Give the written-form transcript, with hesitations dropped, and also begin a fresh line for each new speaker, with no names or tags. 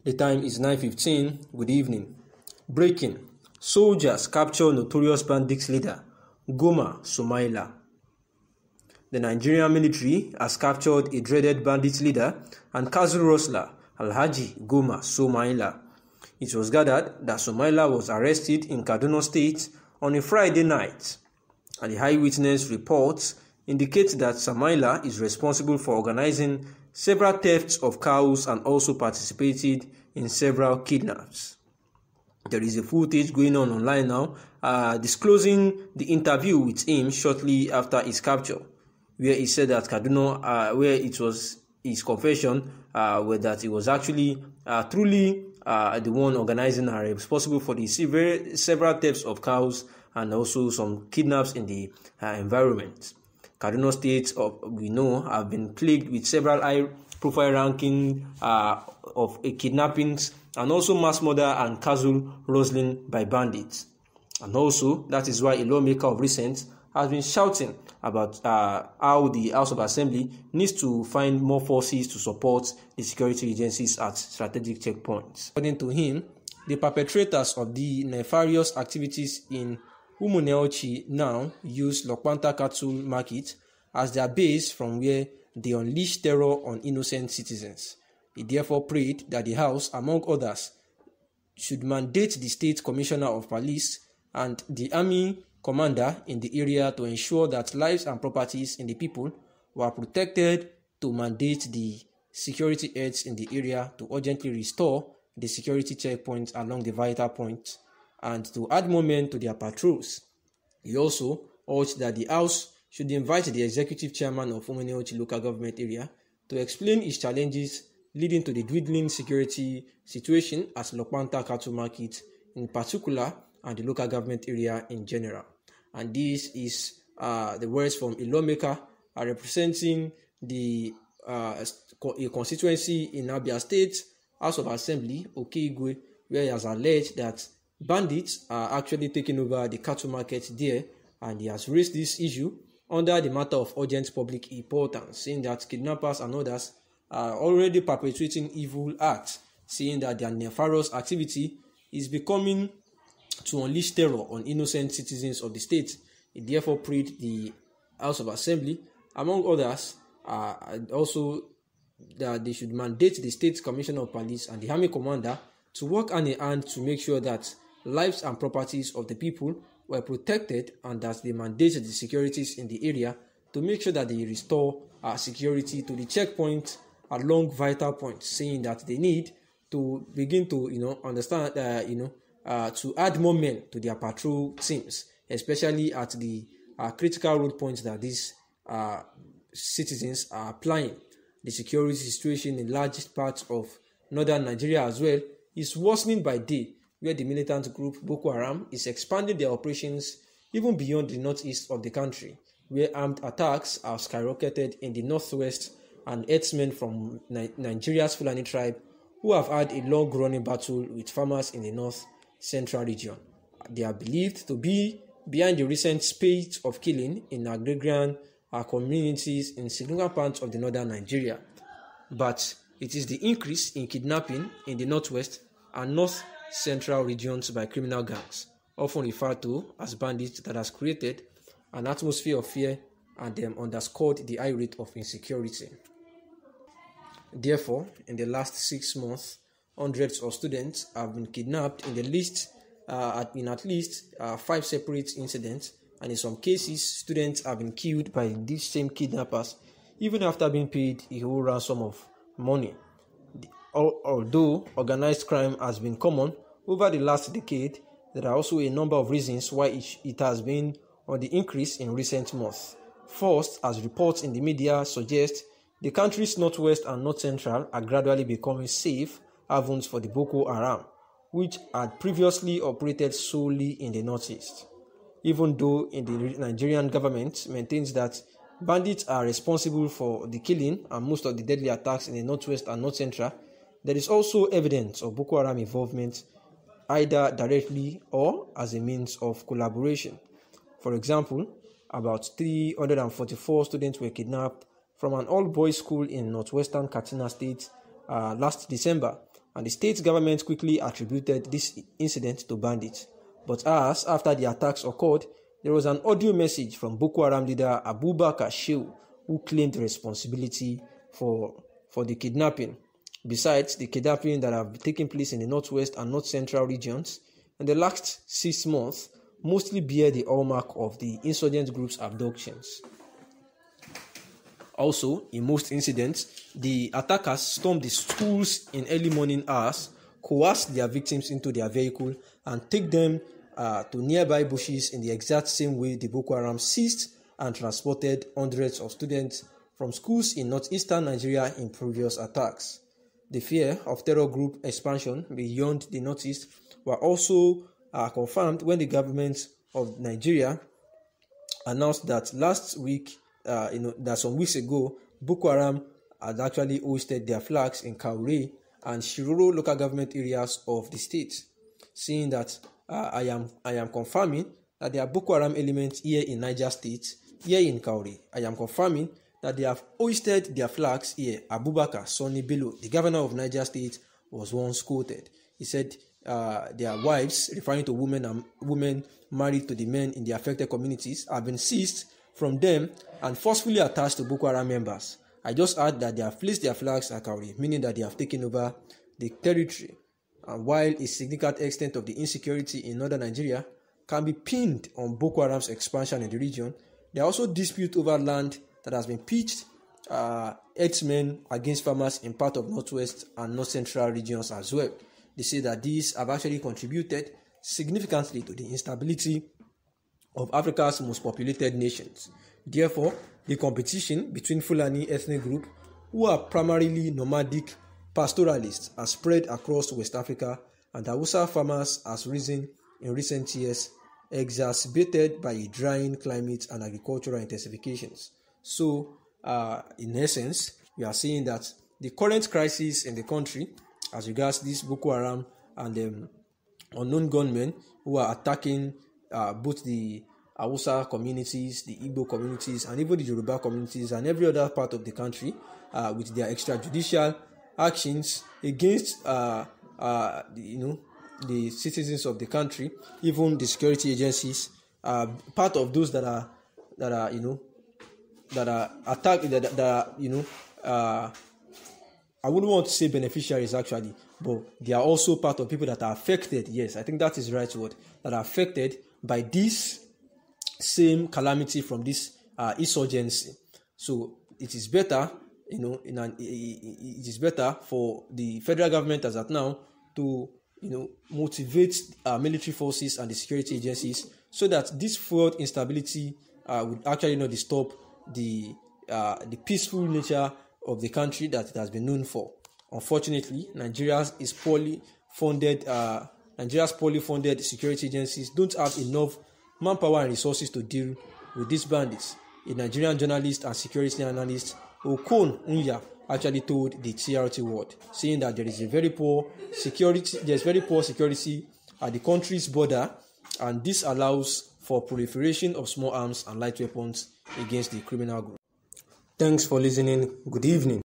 The time is 9:15. Good evening. Breaking. Soldiers capture notorious bandits leader, Goma Somaila. The Nigerian military has captured a dreaded bandit leader and castle rustler, Alhaji Goma Somaila. It was gathered that Somaila was arrested in Kaduna State on a Friday night, and the eyewitness reports indicate that Somaila is responsible for organizing several thefts of cows and also participated in several kidnaps. There is a footage going on online now disclosing the interview with him shortly after his capture, where he said that Kaduna, where it was his confession, that he was actually truly the one organizing and responsible for the several thefts of cows and also some kidnaps in the environment. Kaduna State, we know, have been plagued with several high-profile ranking of kidnappings and also mass murder and casual rustling by bandits. And also, that is why a lawmaker of recent has been shouting about how the House of Assembly needs to find more forces to support the security agencies at strategic checkpoints. According to him, the perpetrators of the nefarious activities in Ñøtørious now use Lokpanta Cattle Market as their base from where they unleash terror on innocent citizens. He therefore prayed that the House, among others, should mandate the State Commissioner of Police and the Army Commander in the area to ensure that lives and properties in the people were protected, to mandate the security heads in the area to urgently restore the security checkpoints along the vital points and to add more men to their patrols. He also urged that the House should invite the executive chairman of Ñøtørious local government area to explain his challenges leading to the dwindling security situation at Lokpanta Cattle Market in particular and the local government area in general. And this is the words from a lawmaker representing the a constituency in Abia State House of Assembly, Okigwe, where he has alleged that bandits are actually taking over the cattle market there, and he has raised this issue under the matter of urgent public importance, saying that kidnappers and others are already perpetrating evil acts, saying that their nefarious activity is becoming to unleash terror on innocent citizens of the state. He therefore prayed the House of Assembly, among others, also that they should mandate the State Commissioner of Police and the Army Commander to work hand in hand to make sure that lives and properties of the people were protected, and that they mandated the securities in the area to make sure that they restore security to the checkpoint along vital points, saying that they need to begin to understand to add more men to their patrol teams, especially at the critical road points that these citizens are applying. The security situation in large parts of northern Nigeria as well is worsening by day, where the militant group Boko Haram is expanding their operations even beyond the northeast of the country, where armed attacks are skyrocketed in the northwest, and herdsmen from Nigeria's Fulani tribe who have had a long-running battle with farmers in the north central region. They are believed to be behind the recent spate of killing in agrarian communities in significant parts of the northern Nigeria. But it is the increase in kidnapping in the northwest and north central regions by criminal gangs, often referred to as bandits, that has created an atmosphere of fear and underscored the high rate of insecurity. Therefore, in the last 6 months, hundreds of students have been kidnapped in at least 5 separate incidents, and in some cases, students have been killed by these same kidnappers, even after being paid a whole ransom of money. Although organized crime has been common over the last decade, there are also a number of reasons why it has been on the increase in recent months. First, as reports in the media suggest, the country's northwest and north central are gradually becoming safe havens for the Boko Haram, which had previously operated solely in the northeast. Even though the Nigerian government maintains that bandits are responsible for the killing and most of the deadly attacks in the northwest and north central, there is also evidence of Boko Haram involvement either directly or as a means of collaboration. For example, about 344 students were kidnapped from an all-boys school in northwestern Katsina State last December, and the state government quickly attributed this incident to bandits. But hours after the attacks occurred, there was an audio message from Boko Haram leader Abubakar Shehu, who claimed responsibility for the kidnapping. Besides the kidnapping that have taken place in the northwest and north central regions in the last 6 months, mostly bear the hallmark of the insurgent group's abductions. Also, in most incidents, the attackers stormed the schools in early morning hours, coerced their victims into their vehicle, and take them to nearby bushes in the exact same way the Boko Haram seized and transported hundreds of students from schools in northeastern Nigeria in previous attacks. The fear of terror group expansion beyond the northeast were also confirmed when the government of Nigeria announced that that some weeks ago, Boko Haram had actually hoisted their flags in Kaure and Shiroro local government areas of the state. Seeing that, I am confirming that there are Boko Haram elements here in Niger State, here in Kaure. I am confirming that they have hoisted their flags here. Abubakar Sani Bello, the governor of Niger State, was once quoted. He said their wives, referring to women married to the men in the affected communities, have been seized from them and forcefully attached to Boko Haram members. I just add that they have placed their flags at Kauri, meaning that they have taken over the territory. And while a significant extent of the insecurity in northern Nigeria can be pinned on Boko Haram's expansion in the region, there are also disputes over land that has been pitched herdsmen against farmers in part of northwest and north central regions as well. They say that these have actually contributed significantly to the instability of Africa's most populated nations. Therefore, the competition between Fulani ethnic group, who are primarily nomadic pastoralists, has spread across West Africa, and Hausa farmers has risen in recent years, exacerbated by a drying climate and agricultural intensifications. So, in essence, we are seeing that the current crisis in the country, as regards this Boko Haram and unknown gunmen who are attacking both the Hausa communities, the Igbo communities, and even the Yoruba communities and every other part of the country, with their extrajudicial actions against the citizens of the country, even the security agencies, part of those that are attacked, I wouldn't want to say beneficiaries actually, but they are also part of people that are affected. Yes, I think that is the right word, that are affected by this same calamity from this insurgency. So it is better, it is better for the federal government as at now to motivate military forces and the security agencies so that this fueled instability would actually not disturb the peaceful nature of the country that it has been known for. Unfortunately, Nigeria's poorly funded security agencies don't have enough manpower and resources to deal with these bandits. A Nigerian journalist and security analyst, Okon Unya, actually told the TRT World, saying that there is very poor security at the country's border, and this allows for proliferation of small arms and light weapons against the criminal group. Thanks for listening. Good evening.